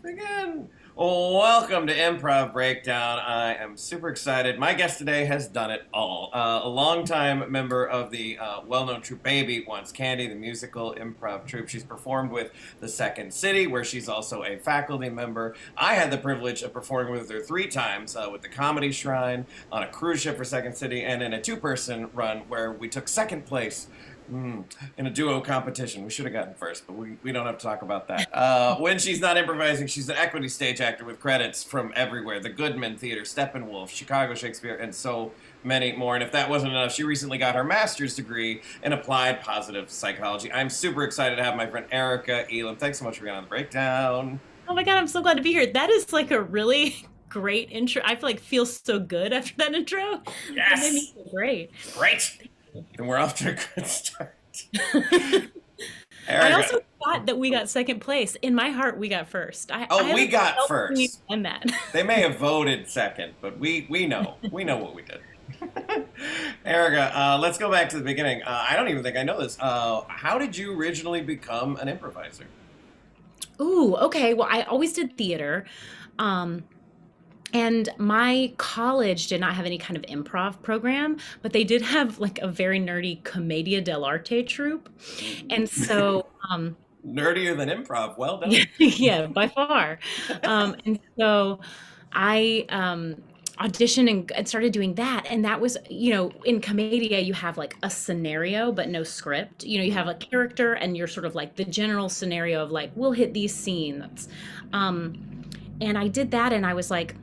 Again. Welcome to Improv Breakdown. I am super excited. My guest today has done it all. A longtime member of the well-known troupe Baby Wants Candy, the musical improv troupe. She's performed with the Second City, where she's also a faculty member. I had the privilege of performing with her 3 times with the Comedy Shrine, on a cruise ship for Second City, and in a two-person run where we took second place in a duo competition. We should have gotten first, but we don't have to talk about that. When she's not improvising, she's an equity stage actor with credits from everywhere. The Goodman Theater, Steppenwolf, Chicago Shakespeare, and so many more. And if that wasn't enough, she recently got her master's degree in applied positive psychology. I'm super excited to have my friend Erica Elam. Thanks so much for being on the breakdown. Oh my God, I'm so glad to be here. That is like a really great intro. I feel like feels so good after that intro. That made me Yes! feel great. Great! Then we're off to a good start. I also Erica. thought that we got second place. In my heart, we got first. I Oh, we haven't got felt we've first. done that. They may have voted second, but we know. We know what we did. Erica, let's go back to the beginning. I don't even think I know this. How did you originally become an improviser? Ooh, okay. Well, I always did theater. Um, And my college did not have any kind of improv program, but they did have like a very nerdy commedia dell'arte troupe. And so, Nerdier than improv. Well done. yeah, by far. And so I auditioned and started doing that. And that was, in commedia, you have like a scenario, but no script. You have a character and you're sort of like the general scenario of like, we'll hit these scenes. And I did that and I was like,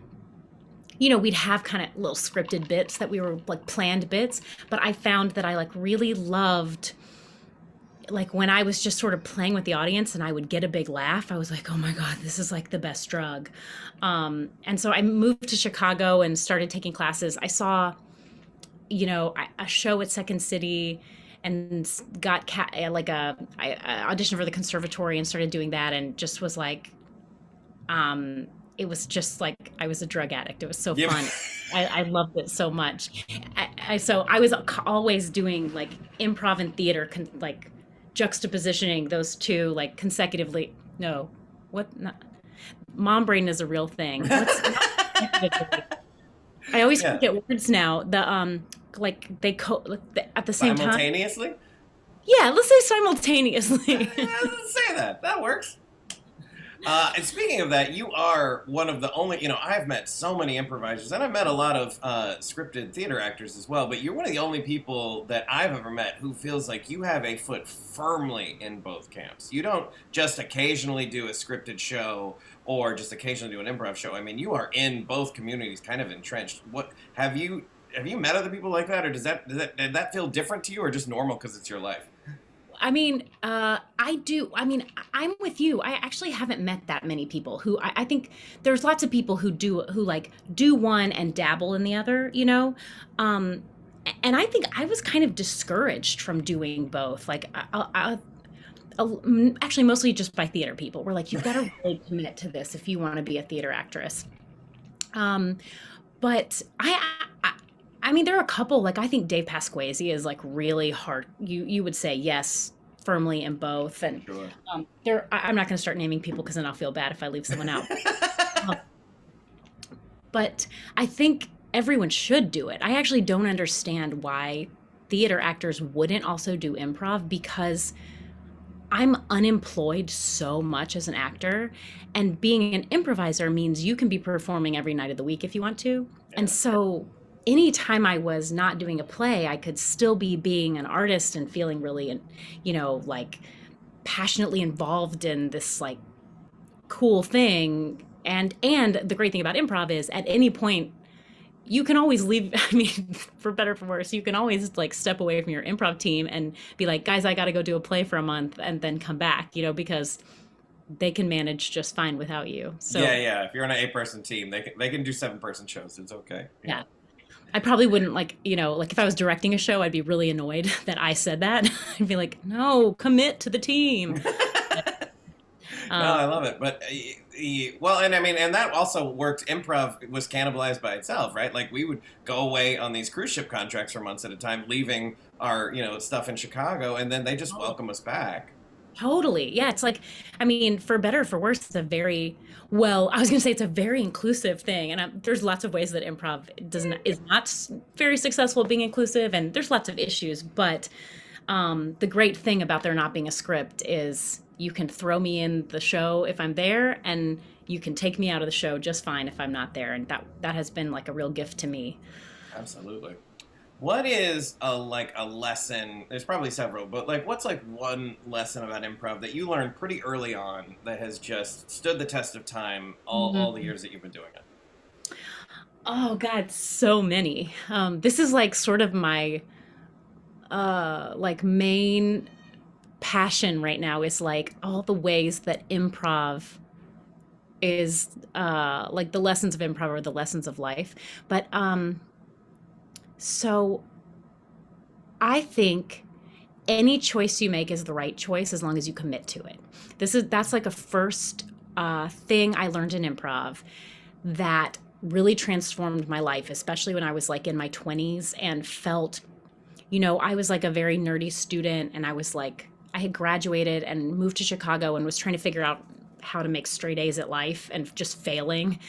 we'd have kind of little scripted bits that we were like planned bits, but I found that I like really loved like when I was just sort of playing with the audience and I would get a big laugh. I was like, oh my God, this is like the best drug. And so I moved to Chicago and started taking classes. I saw, a show at Second City and got like I auditioned for the conservatory and started doing that and just was like, it was just like I was a drug addict. It was so Yep. fun. I loved it so much. So I was always doing like improv and theater, like juxtapositioning those two like consecutively. No, what? Not, mom brain is a real thing. What's not consecutively? I always Yeah. forget words now. Like they like at the same time. Simultaneously? Yeah, let's say simultaneously. Let's say that. That works. And speaking of that, you are one of the only, I've met so many improvisers, and I've met a lot of scripted theater actors as well, but you're one of the only people that I've ever met who feels like you have a foot firmly in both camps. You don't just occasionally do a scripted show or just occasionally do an improv show. I mean, you are in both communities, kind of entrenched. What have you met other people like that, or did that feel different to you, or just normal because it's your life? I mean, I do. I mean, I'm with you. I actually haven't met that many people who I think there's lots of people who like do one and dabble in the other. Um, and I think I was kind of discouraged from doing both. Like, actually, mostly just by theater people. We're like, you've got to really commit to this if you want to be a theater actress. Um, but I mean, there are a couple. Like, I think Dave Pasquazi is like really hard. You would say yes, firmly in both. And Sure. I'm not going to start naming people because then I'll feel bad if I leave someone out. Um, but I think everyone should do it. I actually don't understand why theater actors wouldn't also do improv because I'm unemployed so much as an actor, and being an improviser means you can be performing every night of the week if you want to. And Yeah. so anytime I was not doing a play, I could still be being an artist and feeling really, like passionately involved in this like cool thing. And the great thing about improv is at any point you can always leave. I mean, for better or for worse, you can always like step away from your improv team and be like, guys, I got to go do a play for a month and then come back, because they can manage just fine without you. Yeah, So yeah. If you're on an 8-person team, they can do 7-person shows. It's okay. Yeah. yeah, I probably wouldn't like, like if I was directing a show, I'd be really annoyed that I said that. I'd be like, no, commit to the team. No, Um, I love it. But well, and I mean, and that also worked. Improv was cannibalized by itself, right? Like we would go away on these cruise ship contracts for months at a time, leaving our stuff in Chicago, and then they just welcome us back. Totally. Yeah, it's like, I mean, for better or for worse, it's a very, well, I was going to say it's a very inclusive thing. And there's lots of ways that improv doesn't is not very successful at being inclusive, and there's lots of issues. But the great thing about there not being a script is you can throw me in the show if I'm there, and you can take me out of the show just fine if I'm not there. And that has been like a real gift to me. Absolutely. What is a lesson? There's probably several, but like what's like one lesson about improv that you learned pretty early on that has just stood the test of time all the Mhm. years that you've been doing it? Oh God, so many. This is like sort of my like main passion right now is like all the ways that improv is like the lessons of improv or the lessons of life. But so I think any choice you make is the right choice as long as you commit to it. That's like a first thing I learned in improv that really transformed my life, especially when I was like in my 20s and felt, I was like a very nerdy student, and I was like, I had graduated and moved to Chicago and was trying to figure out how to make straight A's at life and just failing.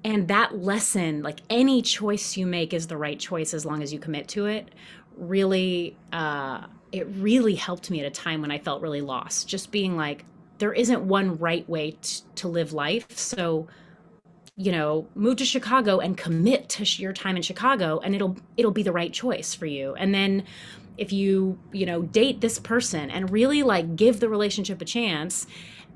And that lesson, like any choice you make is the right choice as long as you commit to it, really, it really helped me at a time when I felt really lost. Just being like, there isn't one right way to live life. So, move to Chicago and commit to your time in Chicago, and it'll be the right choice for you. And then if you date this person and really like give the relationship a chance,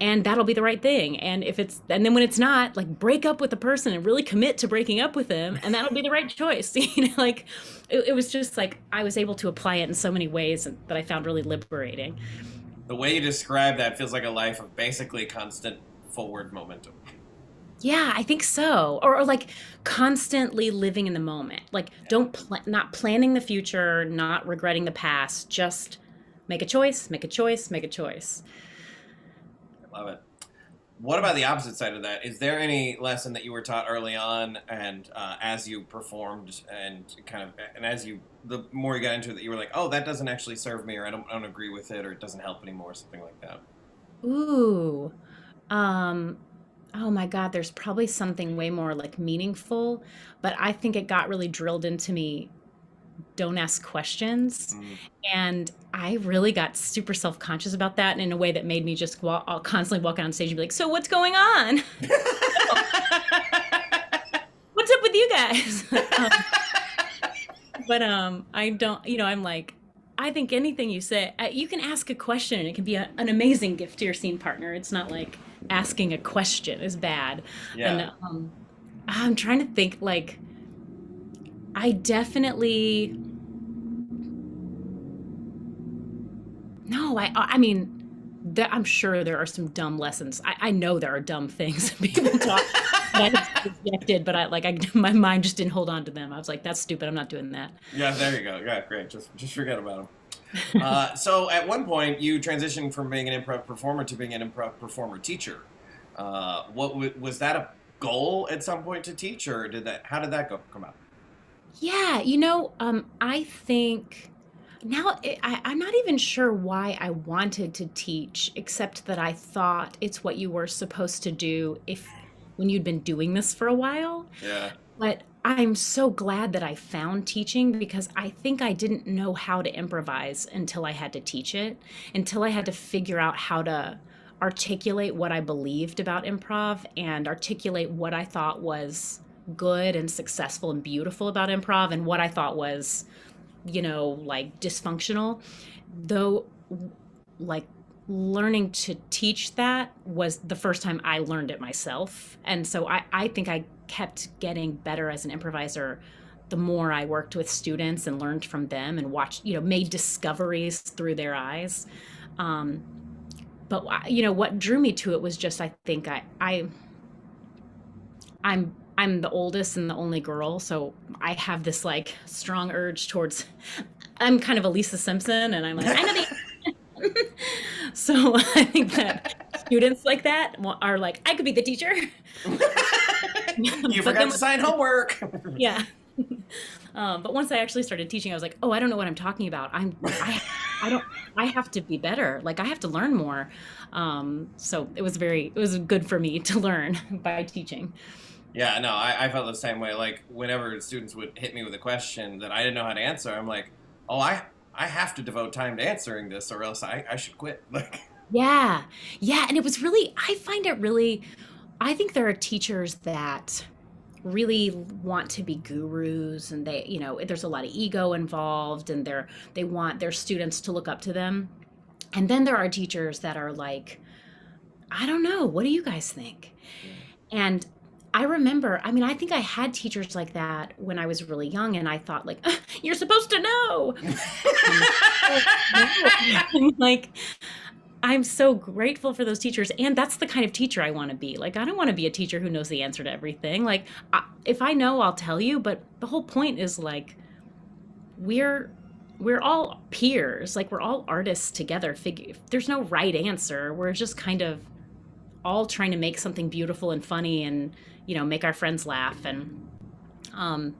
and that'll be the right thing. And then when it's not, like break up with the person and really commit to breaking up with them, and that'll be the right choice. Like it was just like I was able to apply it in so many ways that I found really liberating. The way you describe that feels like a life of basically constant forward momentum. Yeah, I think so. Or like constantly living in the moment. Like Yeah, don't not planning the future, not regretting the past, just make a choice, make a choice, make a choice. I love it. What about the opposite side of that? Is there any lesson that you were taught early on, and as you performed, and as you the more you got into it, that you were like, oh, that doesn't actually serve me, or I don't agree with it, or it doesn't help anymore, something like that. Ooh. Um oh my God, there's probably something way more like meaningful, but I think it got really drilled into me, don't ask questions. Mm. And I really got super self-conscious about that, and in a way that made me just I'll constantly walk out on stage and be like, so what's going on? What's up with you guys? But I don't, I'm like, I think anything you say, you can ask a question and it can be an amazing gift to your scene partner. It's not like asking a question is bad. And Yeah. I'm trying to think, like, I definitely, no, I mean, I'm sure there are some dumb lessons. I know there are dumb things that people talk that I just rejected, but my mind just didn't hold on to them. I was like, that's stupid. I'm not doing that. Yeah, there you go. Yeah, great. Just forget about them. So at one point, you transitioned from being an improv performer to being an improv performer teacher. Was that a goal at some point to teach, or how did that go come out? Yeah, I think now I'm not even sure why I wanted to teach, except that I thought it's what you were supposed to do if when you'd been doing this for a while. Yeah. But I'm so glad that I found teaching, because I think I didn't know how to improvise until I had to teach it, until I had to figure out how to articulate what I believed about improv and articulate what I thought was good and successful and beautiful about improv, and what I thought was, like dysfunctional. Though, like, learning to teach that was the first time I learned it myself. And so I think I kept getting better as an improviser the more I worked with students and learned from them and watched, made discoveries through their eyes. Um, but what drew me to it was just, I think I'm the oldest and the only girl, so I have this like strong urge towards. I'm kind of a Lisa Simpson, and I'm like, I know the. So I think that students like that are like, I could be the teacher. You But forgot then, to sign homework. yeah. But once I actually started teaching, I was like, oh, I don't know what I'm talking about. I I don't, I have to be better. Like I have to learn more. So it was good for me to learn by teaching. Yeah, no, I felt the same way. Like whenever students would hit me with a question that I didn't know how to answer, I'm like, oh, I have to devote time to answering this, or else I should quit. Like, Yeah. Yeah. And it was really, I find it really, I think there are teachers that really want to be gurus and they, there's a lot of ego involved and they want their students to look up to them. And then there are teachers that are like, I don't know, what do you guys think? And I remember, I mean, I think I had teachers like that when I was really young, and I thought, like, you're supposed to know. Um, oh, no. I'm like, I'm so grateful for those teachers. And that's the kind of teacher I want to be. Like, I don't want to be a teacher who knows the answer to everything. Like, if I know, I'll tell you. But the whole point is like, we're, we're all peers. Like, we're all artists together. Figure, there's no right answer. We're just kind of all trying to make something beautiful and funny and make our friends laugh and um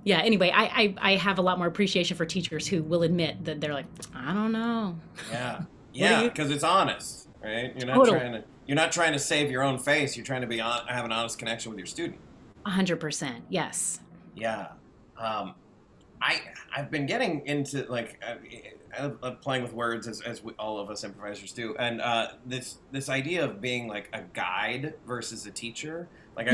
yeah, anyway, I have a lot more appreciation for teachers who will admit that they're like, I don't know. yeah, What do yeah, you because it's honest, right? totally You're not trying to save your own face. You're trying to have an honest connection with your student. 100%? Yes. Yeah. Um, I I've been getting into like I love playing with words as all of us improvisers do, and this idea of being like a guide versus a teacher. Like Hmm. I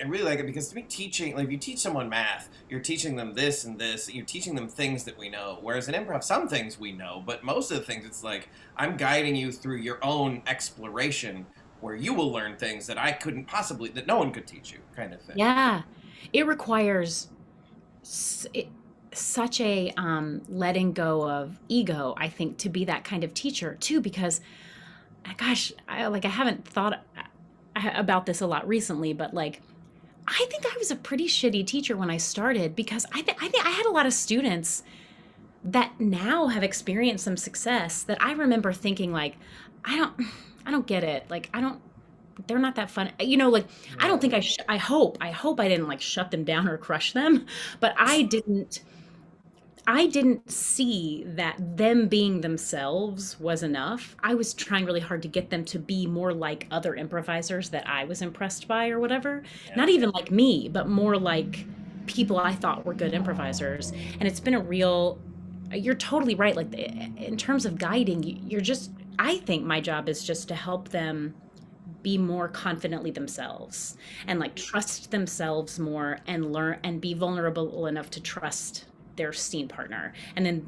really like it because to me teaching, like if you teach someone math, you're teaching them this and this. You're teaching them things that we know. Whereas in improv, some things we know, but most of the things it's like I'm guiding you through your own exploration, where you will learn things that I couldn't possibly, that no one could teach you, kind of thing. Yeah, it requires s- it, such a letting go of ego, I think, to be that kind of teacher too, because gosh, I haven't thought about this a lot recently, but like I think I was a pretty shitty teacher when I started because I think I had a lot of students that now have experienced some success that I remember thinking like, I don't, I don't get it. Like I don't, they're not that fun. Like I don't Yeah. think I hope I didn't like shut them down or crush them, but I didn't see that them being themselves was enough. I was trying really hard to get them to be more like other improvisers that I was impressed by or whatever. Yeah. Not even like me, but more like people I thought were good improvisers. And it's been a real, you're totally right. Like in terms of guiding, you're just, I think my job is just to help them be more confidently themselves and like trust themselves more and learn and be vulnerable enough to trust their scene partner. And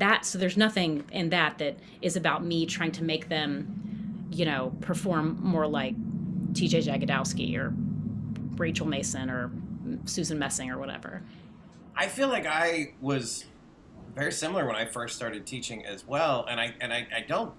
that, so there's nothing in that that is about me trying to make them, perform more like TJ Jagodowski or Rachel Mason or Susan Messing or whatever. I feel like I was very similar when I first started teaching as well, and I don't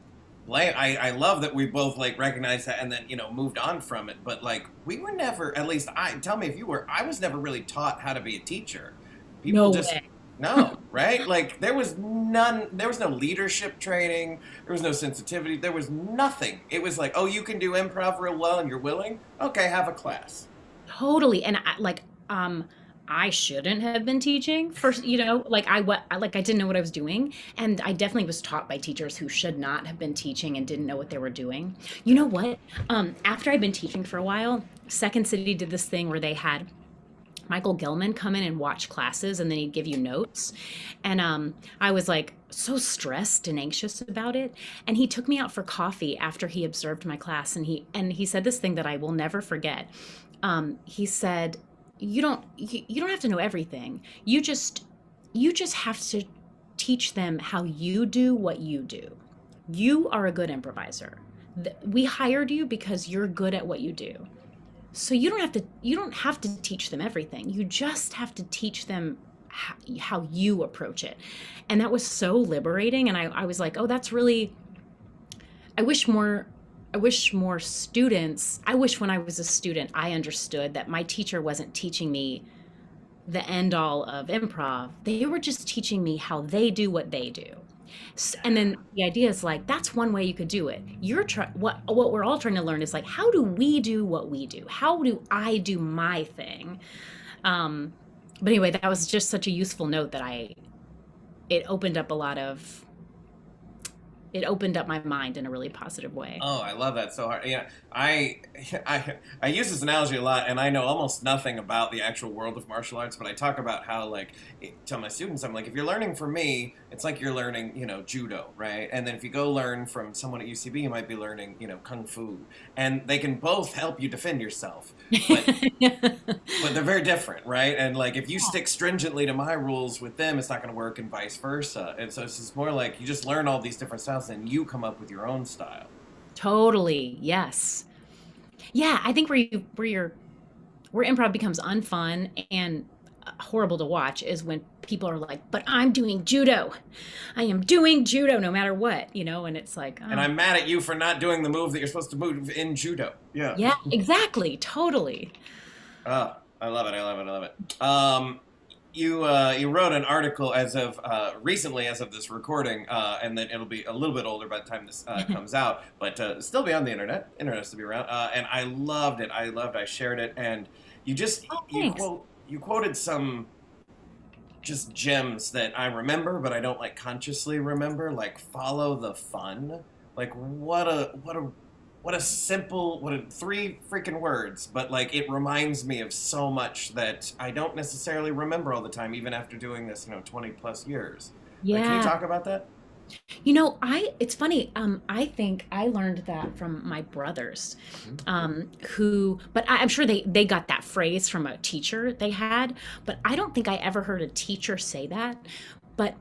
blame. I love that we both like recognized that and then moved on from it. But like we were never, at least I tell me if you were, I was never really taught how to be a teacher. People No just way. no, right? Like there was none. There was no leadership training. There was no sensitivity. There was nothing. It was like, oh, you can do improv real well and you're willing. Okay, have a class. Totally. And I shouldn't have been teaching first, like like I didn't know what I was doing. And I definitely was taught by teachers who should not have been teaching and didn't know what they were doing. You know what? After I'd been teaching for a while, Second City did this thing where they had Michael Gilman come in and watch classes and then he'd give you notes. And I was like so stressed and anxious about it. And he took me out for coffee after he observed my class and he said this thing that I will never forget. He said, you don't have to know everything. You just have to teach them how you do what you do. You are a good improviser. We hired you because you're good at what you do. So you don't have to teach them everything. You just have to teach them how you approach it. And that was so liberating. And I was like, oh, that's really, I wish more, I wish more students, I wish when I was a student, I understood that my teacher wasn't teaching me the end all of improv. They were just teaching me how they do what they do. And then the idea is like that's one way you could do it. What we're all trying to learn is like how do we do what we do? How do I do my thing? But anyway, that was just such a useful note that it opened up a lot of it opened up my mind in a really positive way. Oh, I love that so hard. Yeah, I, I use this analogy a lot, and I know almost nothing about the actual world of martial arts. But I talk about how, like, tell my students, I'm like, if you're learning from me, it's like you're learning, judo, right? And then if you go learn from someone at UCB, you might be learning, kung fu, and they can both help you defend yourself. But but they're very different, right? And like if you stick stringently to my rules with them, it's not going to work, and vice versa. And so it's just more like you just learn all these different styles, and you come up with your own style. Totally. Yes. Yeah, I think where improv becomes unfun and horrible to watch is when people are like, "But I'm doing judo. I am doing judo no matter what," and it's like, And "Oh, I'm mad at you for not doing the move that you're supposed to move in judo. Yeah. yeah, exactly. Totally." Oh, I love it. I love it. I love it. You wrote an article as of recently, as of this recording, and then it'll be a little bit older by the time this comes out, but still be on the internet. Internet's to be around, and I loved it. I shared it, and you just Oh, thanks. you quoted some just gems that I remember, but I don't like consciously remember. Like follow the fun. Like what a simple, what a three freaking words, but like it reminds me of so much that I don't necessarily remember all the time, even after doing this, 20 plus years. Like, can you Yeah. talk about that? It's funny. I think I learned that from my brothers, but I'm sure they got that phrase from a teacher they had, but I don't think I ever heard a teacher say that. But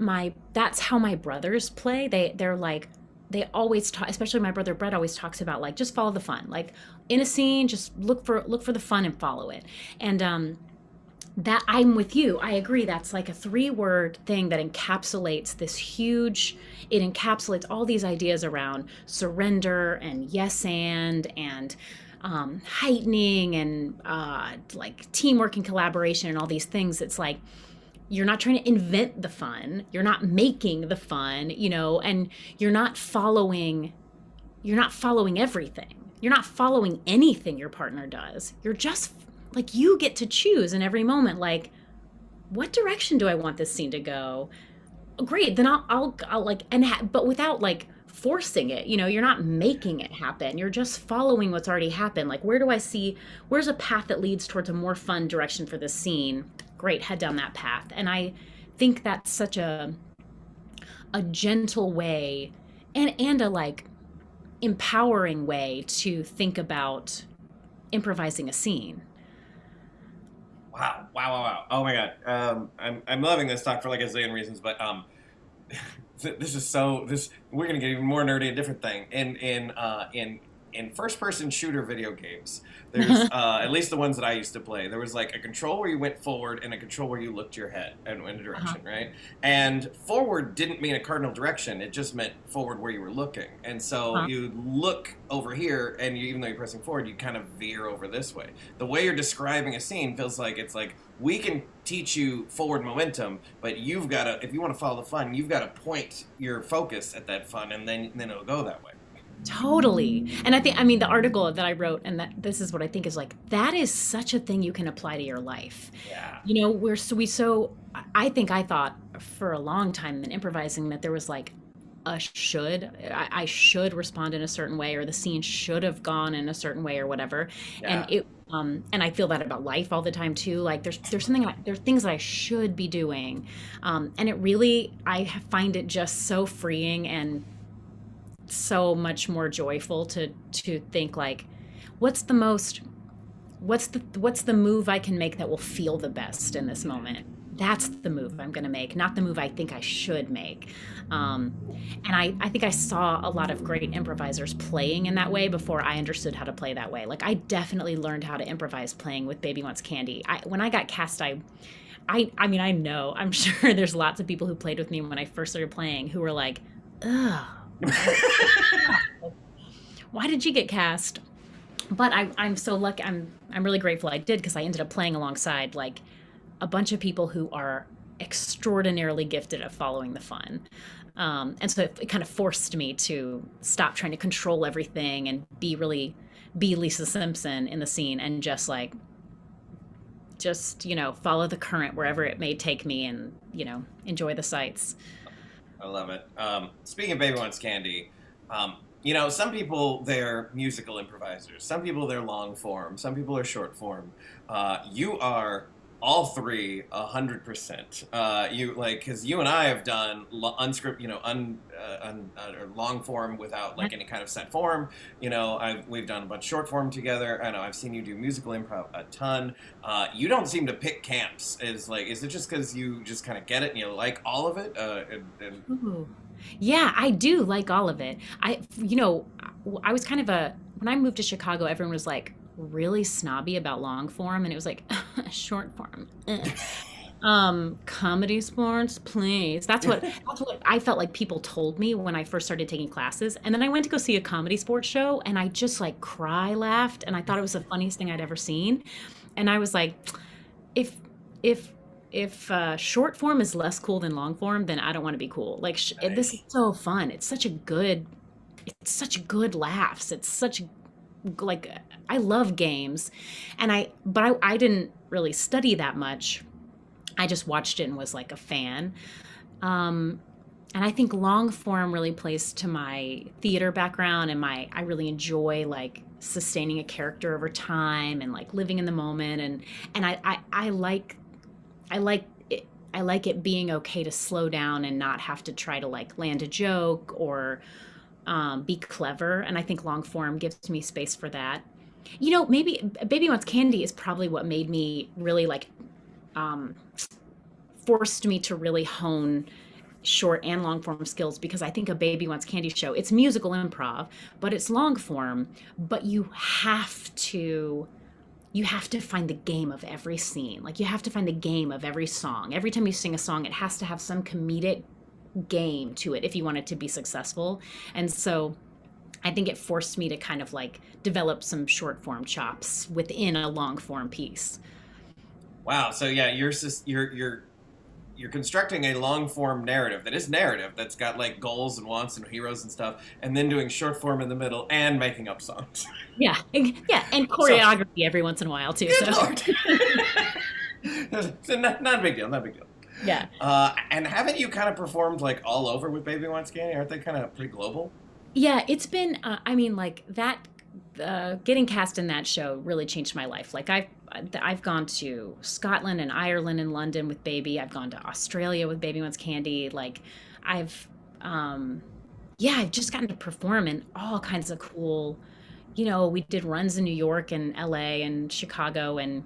that's how my brothers play. They're like, they always talk, especially my brother Brett always talks about like, just follow the fun. Like in a scene, just look for the fun and follow it. And, that I'm with you. I agree. That's like a three-word thing that encapsulates it encapsulates all these ideas around surrender and yes and heightening and like teamwork and collaboration and all these things. It's like you're not trying to invent the fun. You're not making the fun, and you're not following everything. You're not following anything your partner does. You're just like you get to choose in every moment like what direction do I want this scene to go? Great, then I'll like but without like forcing it. You're not making it happen. You're just following what's already happened. Like where's a path that leads towards a more fun direction for this scene? Great, head down that path. And I think that's such a gentle way and a like empowering way to think about improvising a scene. Wow, wow, wow, wow. Oh my God. I'm loving this talk for like a zillion reasons, but this is we're gonna get even more nerdy, a different thing. In first person shooter video games, there's at least the ones that I used to play, there was like a control where you went forward and a control where you looked your head and in a Uh-huh. direction, right? And forward didn't mean a cardinal direction, it just meant forward where you were looking. And so Uh-huh. you look over here, and even though you're pressing forward, you kind of veer over this way. The way you're describing a scene feels like it's like we can teach you forward momentum, but you've got to, if you want to follow the fun, you've got to point your focus at that fun, and then it'll go that way. Totally. And I mean, the article that I wrote, and that this is what I think is like, that is such a thing you can apply to your life. Yeah. I think I thought for a long time in improvising that there was like I should respond in a certain way, or the scene should have gone in a certain way or whatever. And Yeah. and I feel that about life all the time too. Like there's things that I should be doing. And it really, find it just so freeing and so much more joyful to think like what's the most what's the move I can make that will feel the best in this moment. That's the move I'm going to make, not the move I think I should make. And I think I saw a lot of great improvisers playing in that way before I understood how to play that way. Like I definitely learned how to improvise playing with Baby Wants Candy. When I got cast, I mean, I know, I'm sure there's lots of people who played with me when I first started playing who were like, ugh, why did you get cast? But I'm so lucky. I'm really grateful I did, because I ended up playing alongside like a bunch of people who are extraordinarily gifted at following the fun. And so it kind of forced me to stop trying to control everything and be Lisa Simpson in the scene, and just follow the current wherever it may take me, and enjoy the sights. I love it. Speaking of Baby Wants Candy, some people they're musical improvisers. Some people they're long form. Some people are short form. You are all three 100%. You like because you and I have done unscript, or long form without like any kind of set form. We've done a bunch of short form together. I know I've seen you do musical improv a ton. You don't seem to pick camps. Is it just because you just kind of get it and you like all of it? Ooh. Yeah, I do like all of it. I was kind of when I moved to Chicago, everyone was like really snobby about long form, and it was like short form. Comedy sports, please. That's what I felt like people told me when I first started taking classes. And then I went to go see a comedy sports show, and I just like cry laughed, and I thought it was the funniest thing I'd ever seen. And I was like, if if if short form is less cool than long form, then I don't want to be cool. Like this is Nice. so fun. It's such good laughs. It's such like I love games, but I didn't really study that much. I just watched it and was like a fan. Um, and I think long form really plays to my theater background and my I really enjoy like sustaining a character over time and like living in the moment and I like it being okay to slow down and not have to try to like land a joke or be clever. And I think long form gives me space for that. Maybe Baby Wants Candy is probably what made me really like um, forced me to really hone short and long form skills because I think a Baby Wants Candy show, it's musical improv, but it's long form, but you have to find the game of every scene. Like you have to find the game of every song. Every time you sing a song, it has to have some comedic game to it if you want it to be successful. And so I think it forced me to kind of like develop some short form chops within a long form piece. Wow. So yeah, you're constructing a long form narrative that is narrative that's got like goals and wants and heroes and stuff, and then doing short form in the middle and making up songs. Yeah. Yeah. And So choreography every once in a while too. good So lord. So not a big deal. Not a big deal. yeah. And haven't you kind of performed like all over with Baby Wants Candy? Aren't they kind of pretty global? Yeah. It's been, I mean, like that, getting cast in that show really changed my life. Like I've gone to Scotland and Ireland and London with Baby. I've gone to Australia with Baby Wants Candy. Like I've, yeah, I've just gotten to perform in all kinds of cool, we did runs in New York and LA and Chicago and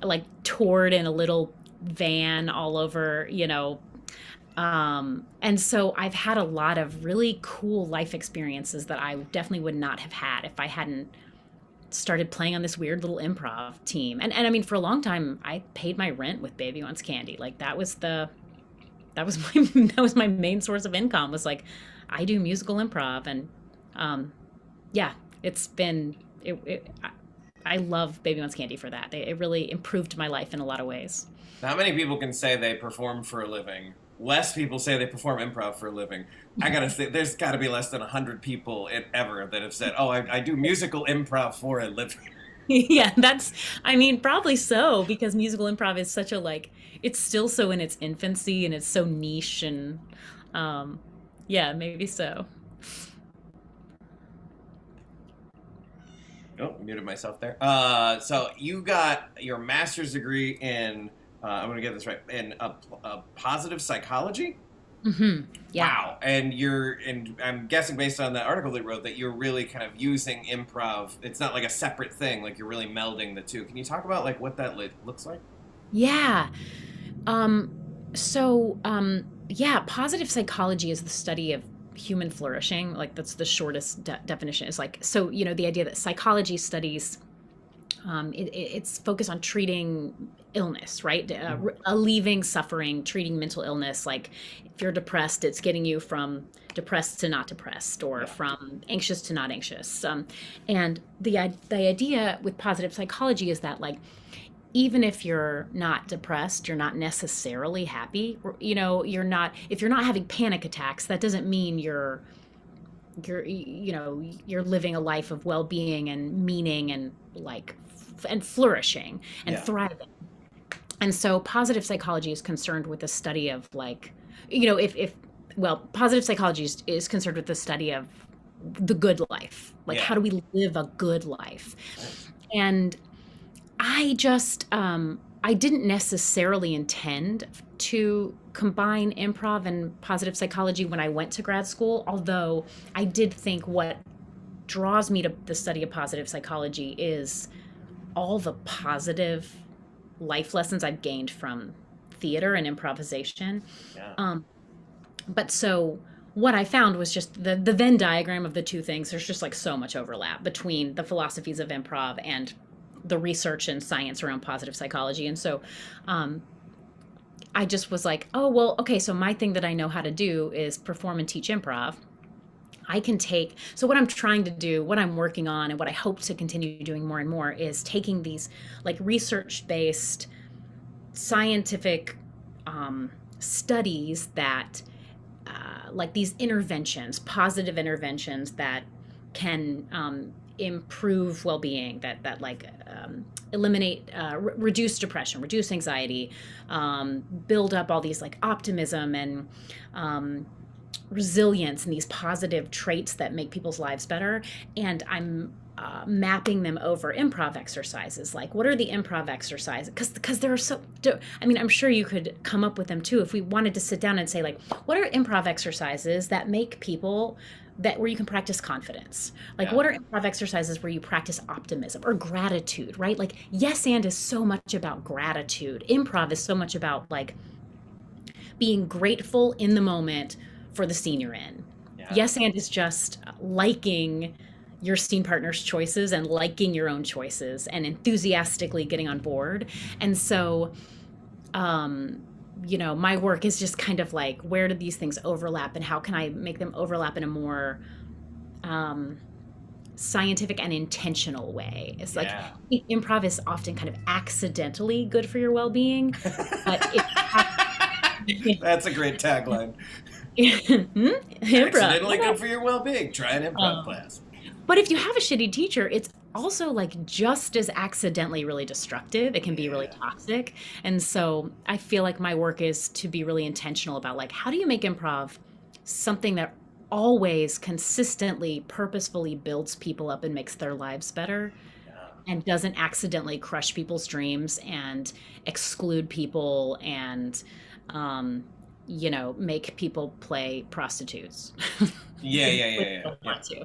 like toured in a little van all over, and so I've had a lot of really cool life experiences that I definitely would not have had if I hadn't started playing on this weird little improv team. And I mean, for a long time, I paid my rent with Baby Wants Candy. Like that was my that was my main source of income. Was like I do musical improv, and um, yeah, it's been I love Baby Wants Candy for that. It really improved my life in a lot of ways. Not many people can say they perform for a living. Less people say they perform improv for a living. I gotta say, there's got to be less than 100 people ever that have said, "Oh, I do musical improv for a living." Yeah, I mean, probably so, because musical improv is such a like, it's still so in its infancy and it's so niche and, um, yeah, maybe so. Oh, muted myself there. So you got your master's degree in, I'm gonna get this right, in positive psychology. Hmm. Yeah. Wow. And I'm guessing based on that article they wrote that you're really kind of using improv. It's not like a separate thing. Like you're really melding the two. Can you talk about like what that looks like? Yeah. Um, yeah, positive psychology is the study of human flourishing. Like that's the shortest definition. Is like, so, the idea that psychology studies it's focused on treating illness, right? Mhm. Alleviating suffering, treating mental illness. Like if you're depressed, it's getting you from depressed to not depressed, or Yeah. from anxious to not anxious. And the idea with positive psychology is that like even if you're not depressed, you're not necessarily happy. You're not if you're not having panic attacks, that doesn't mean you're living a life of well-being and meaning and like and flourishing and Yeah. thriving. And so positive psychology is concerned with the study of like, if well, positive psychology is concerned with the study of the good life. Like, how Yeah. do we live a good life? Nice. And I didn't necessarily intend to combine improv and positive psychology when I went to grad school, although I did think what draws me to the study of positive psychology is all the positive life lessons I've gained from theater and improvisation. Yeah. Um, but so what I found was just the Venn diagram of the two things. There's just like so much overlap between the philosophies of improv and the research and science around positive psychology. And so um, I just was like, oh, well, okay, so my thing that I know how to do is perform and teach improv. I can take, so what I'm trying to do, what I'm working on, and what I hope to continue doing more and more is taking these like research based scientific studies that like these interventions, positive interventions that can improve well-being, that like eliminate, reduce depression, reduce anxiety, build up all these like optimism and resilience and these positive traits that make people's lives better. And I'm mapping them over improv exercises. Like, what are the improv exercises? Because there are so. I mean, I'm sure you could come up with them too if we wanted to sit down and say, like, what are improv exercises that make people that where you can practice confidence? Like, Yeah. what are improv exercises where you practice optimism or gratitude? Right? Like, yes, and is so much about gratitude. Improv is so much about like being grateful in the moment for the scene you're in. Yeah. Yes, and is just liking your scene partner's choices and liking your own choices and enthusiastically getting on board. And so, um, my work is just kind of like, where do these things overlap and how can I make them overlap in a more um, scientific and intentional way? It's like Yeah. improv is often kind of accidentally good for your well being, but if That's a great tagline. improv. Accidentally good for your well-being. Try an improv Um, class. but if you have a shitty teacher, it's also like just as accidentally really destructive. It can be really Yeah. toxic. And so I feel like my work is to be really intentional about like, how do you make improv something that always consistently, purposefully builds people up and makes their lives better Yeah. and doesn't accidentally crush people's dreams and exclude people and, um, make people play prostitutes. Yeah, Because yeah, they yeah, yeah, don't yeah. want to.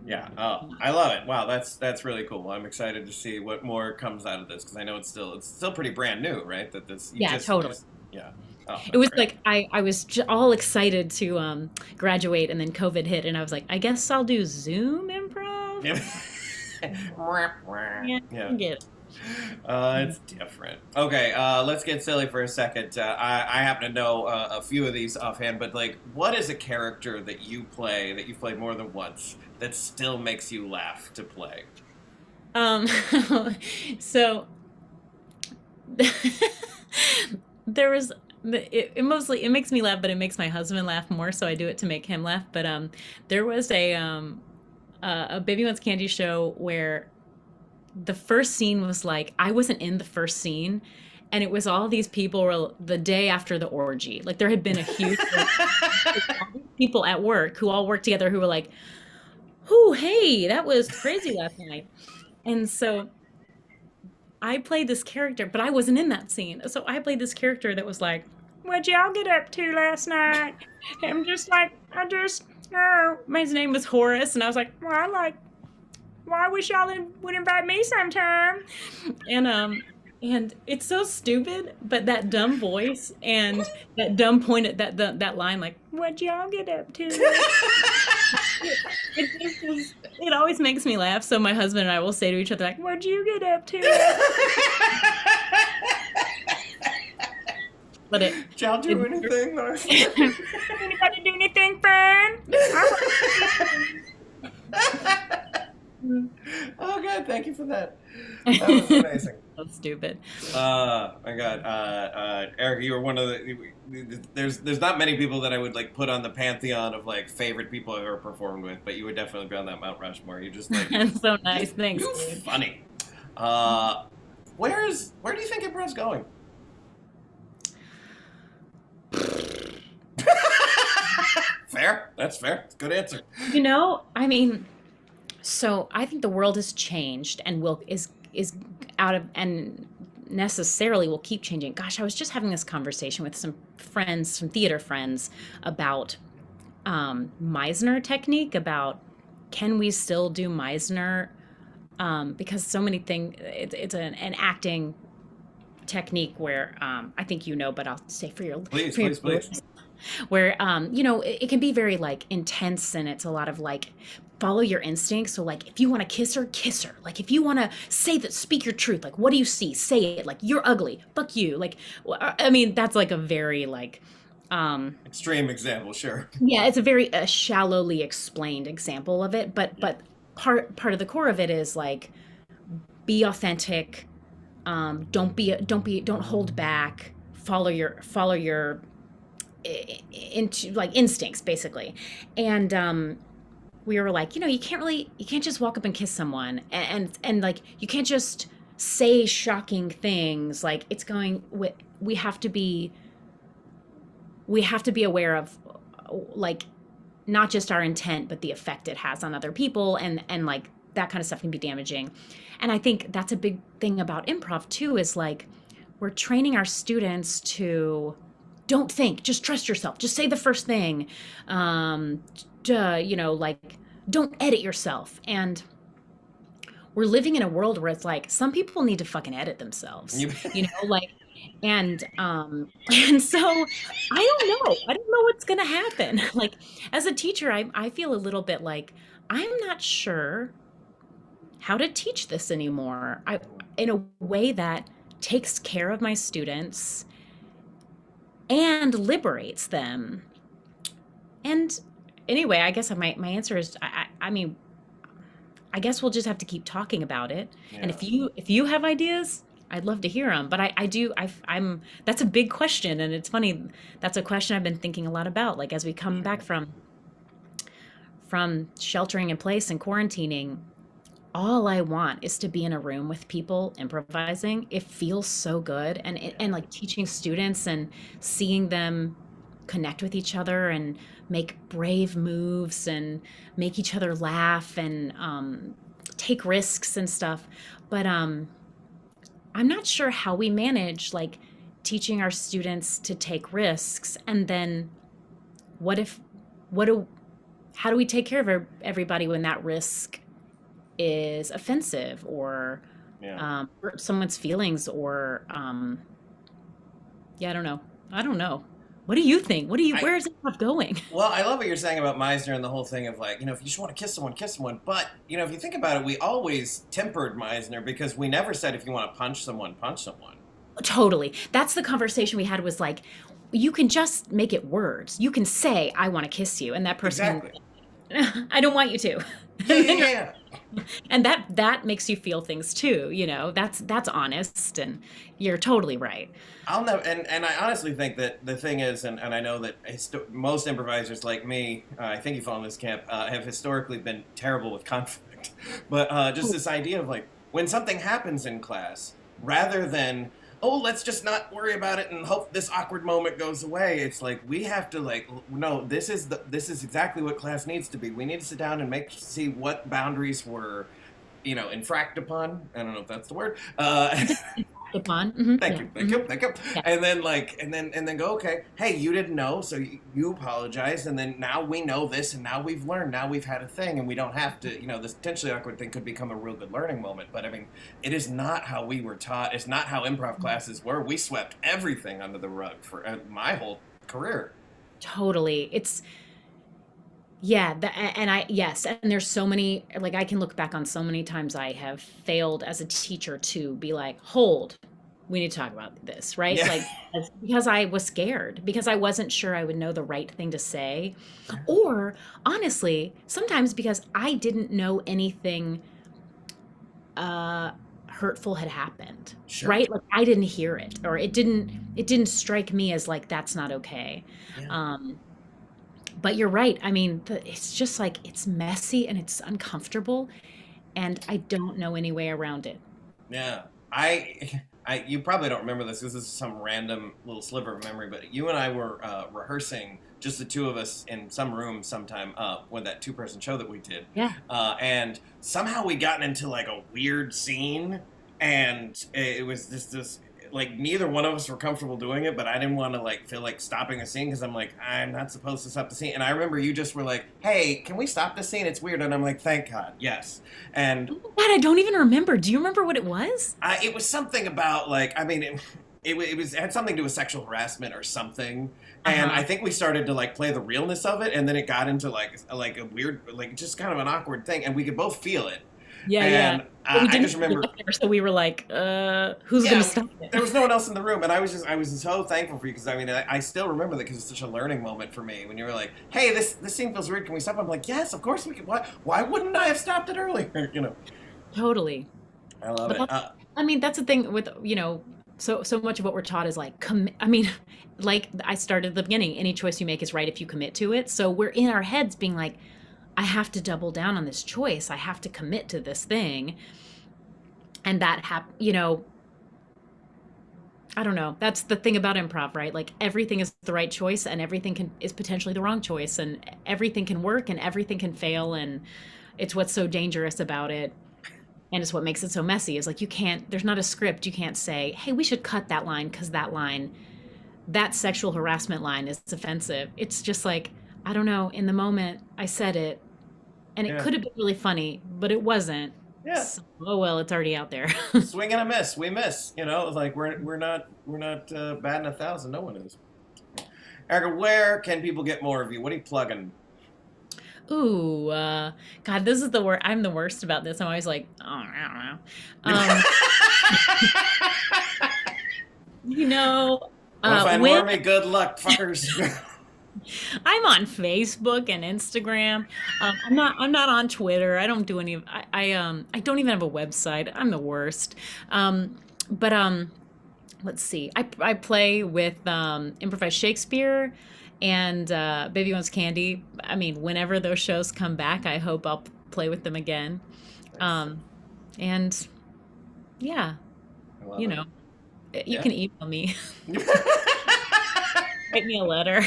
Yeah. Oh, I love it. Wow, that's really cool. I'm excited to see what more comes out of this because I know it's still pretty brand new, right? That this Yeah, totally. yeah. Oh, It that's was great. like I was all excited to graduate, and then COVID hit, and I was like, I guess I'll do Zoom improv. Yeah. Yeah, I Yeah. get it. It's different. Okay, let's get silly for a second. I happen to know a few of these offhand, but like, what is a character that you play that you've played more than once that still makes you laugh to play? Um, so there was it makes me laugh, but it makes my husband laugh more, so I do it to make him laugh. But there was a Baby Wants Candy show where the first scene was like I wasn't in the first scene, and it was all these people were the day after the orgy. Like there had been a huge like, all these people at work who all worked together who were like, "Oh, hey, that was crazy last night." And so I played this character, but I wasn't in that scene. So I played this character that was like, "What'd y'all get up to last night?" I'm just like, oh, my name was Horace, and I was like, well, I wish y'all would invite me sometime. And and it's so stupid, but that dumb voice and that dumb point at that line, like, "What'd y'all get up to?" It just it always makes me laugh. So my husband and I will say to each other, like, "What'd you get up to?" But Did y'all do anything? anybody do anything fun? Oh God, thank you for that. That was amazing. So stupid. My God, Eric, you were one of the. There's not many people that I would like put on the pantheon of like favorite people I've ever performed with, but you would definitely be on that Mount Rushmore. You just like That's so nice. Thanks, you're dude. funny. Where do you think improv's going? Fair. That's fair. Good answer. I mean, so I think the world has changed and is out of and necessarily will keep changing. Gosh, I was just having this conversation with some friends, some theater friends, about Meisner technique. About can we still do Meisner? Because so many things. It's an acting technique where I think but I'll say Please, for your please, please. viewers, where it can be very like intense, and it's a lot of like follow your instincts. So like if you want to kiss her. Like if you want to say that, speak your truth. Like what do you see? Say it. Like you're ugly. Fuck you. Like I mean that's like a very like Extreme example, sure. yeah, it's a very shallowly explained example of it, but Yeah. part of the core of it is like be authentic. Don't hold back. Follow your into like instincts basically. And we were like, you can't just walk up and kiss someone, and like you can't just say shocking things. Like it's going we have to be we have to be aware of like not just our intent but the effect it has on other people, and like that kind of stuff can be damaging. And I think that's a big thing about improv too, is like we're training our students to don't think, just trust yourself, just say the first thing. Like don't edit yourself. And we're living in a world where it's like some people need to fucking edit themselves, You, like. And and so I don't know what's gonna happen. Like as a teacher, I feel a little bit like I'm not sure how to teach this anymore. I In a way that takes care of my students and liberates them. And anyway, I guess my answer is I mean, I guess we'll just have to keep talking about it. And yeah. if you have ideas, I'd love to hear them. But I do I'm that's a big question, and it's funny. That's a question I've been thinking a lot about. Like as we come back Sure. from sheltering in place and quarantining, all I want is to be in a room with people improvising. It feels so good, and Yeah. like teaching students and seeing them connect with each other and make brave moves and make each other laugh and take risks and stuff. But I'm not sure how we manage like teaching our students to take risks, and then what if what do how do we take care of everybody when that risk is offensive or Yeah. hurt someone's feelings, or yeah, I don't know. What do you think? I Where is it going? Well, I love what you're saying about Meisner and the whole thing of like, if you just want to kiss someone. But, if you think about it, we always tempered Meisner because we never said if you want to punch someone, punch someone. Totally. That's the conversation we had, was like, you can just make it words. You can say, I want to kiss you. And that person, Exactly. I don't want you to. Yeah, yeah, yeah, yeah. And that makes you feel things too, that's honest, and you're totally right. I'll never, and I honestly think that the thing is, and I know that most improvisers like me, I think you fall in this camp, have historically been terrible with conflict. But just this idea of like, when something happens in class, rather than, oh, let's just not worry about it and hope this awkward moment goes away, it's like, we have to like, no, this is exactly what class needs to be. We need to sit down and see what boundaries were, infract upon. I don't know if that's the word. Upon. Hmm, Thank yeah. you, thank Hmm, you, thank you. yeah. And then and then go, okay, hey, you didn't know, so you apologize, and then now we know this, and now we've learned, now we've had a thing, and we don't have to, this potentially awkward thing could become a real good learning moment. But I mean, it is not how we were taught. It's not how improv classes were. We swept everything under the rug for my whole career. Totally. It's yeah, and yes, and there's so many, like I can look back on so many times I have failed as a teacher to be like, hold, we need to talk about this, right? Yeah. Like because I was scared, because I wasn't sure I would know the right thing to say, Yeah. or honestly, sometimes because I didn't know anything uh hurtful had happened, Sure. right? Like I didn't hear it, or it didn't strike me as like that's not okay. Yeah. Um but you're right. I mean, it's just like it's messy and it's uncomfortable, and I don't know any way around it. Yeah, you probably don't remember this. This is some random little sliver of memory, but you and I were rehearsing just the two of us in some room sometime with that two-person show that we did, Yeah. and somehow we gotten into like a weird scene, and it was just this like neither one of us were comfortable doing it, but I didn't want to like feel like stopping the scene because I'm like I'm not supposed to stop the scene. And I remember you just were like, "Hey, can we stop the scene? It's weird." And I'm like, "Thank God, yes." And Oh my God, I don't even remember. Do you remember what it was? it was something about like I mean it had something to do with sexual harassment or something. And Uh-huh. I think we started to like play the realness of it, and then it got into like a weird like just kind of an awkward thing, and we could both feel it. Yeah, yeah. And But we I didn't just have the remember listener, so we were like, who's gonna yeah, stop it? there was no one else in the room, and I was so thankful for you because I mean I still remember that because it's such a learning moment for me when you were like, "Hey, this scene feels weird. Can we stop?" I'm like, "Yes, of course we can. Why wouldn't I have stopped it earlier?" You know, Totally. I love But it. that's, I mean, that's the thing with, so much of what we're taught is like, I mean, like I started at the beginning, any choice you make is right if you commit to it. So we're in our heads being like, I have to double down on this choice. I have to commit to this thing. And I don't know. That's the thing about improv, right? Like everything is the right choice and everything is potentially the wrong choice and everything can work and everything can fail and it's what's so dangerous about it. And it's what makes it so messy is like you can't there's not a script. You can't say, "Hey, we should cut that line cuz that sexual harassment line is offensive." It's just like, I don't know, in the moment I said it and it Yeah, could have been really funny, but it wasn't. yeah. So, oh well, it's already out there. Swing and a miss. We miss. You know, like we're not batting 1,000. No one is. Erica, where can people get more of you? What are you plugging? Ooh, God, this is the worst. I'm the worst about this. I'm always like, oh, I don't know. Um, you know, Want to find more when of me? Good luck, fuckers. I'm on Facebook and Instagram, I'm not on Twitter. I don't do any of, I don't even have a website. I'm the worst. But let's see. I play with improvised Shakespeare and Baby Wants Candy. I mean, whenever those shows come back, I hope I'll play with them again. Nice. Um, and yeah, I love you it. know, you Yeah. can email me, write me a letter.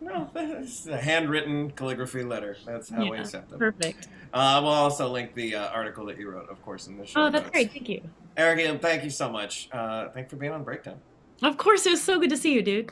No, that's a handwritten calligraphy letter. That's how we Yeah, accept them. perfect. We'll also link the article that you wrote, of course, in the show Oh, that's notes. great. Thank you. Erica, thank you so much. Thanks for being on Breakdown. Of course, it was so good to see you, dude.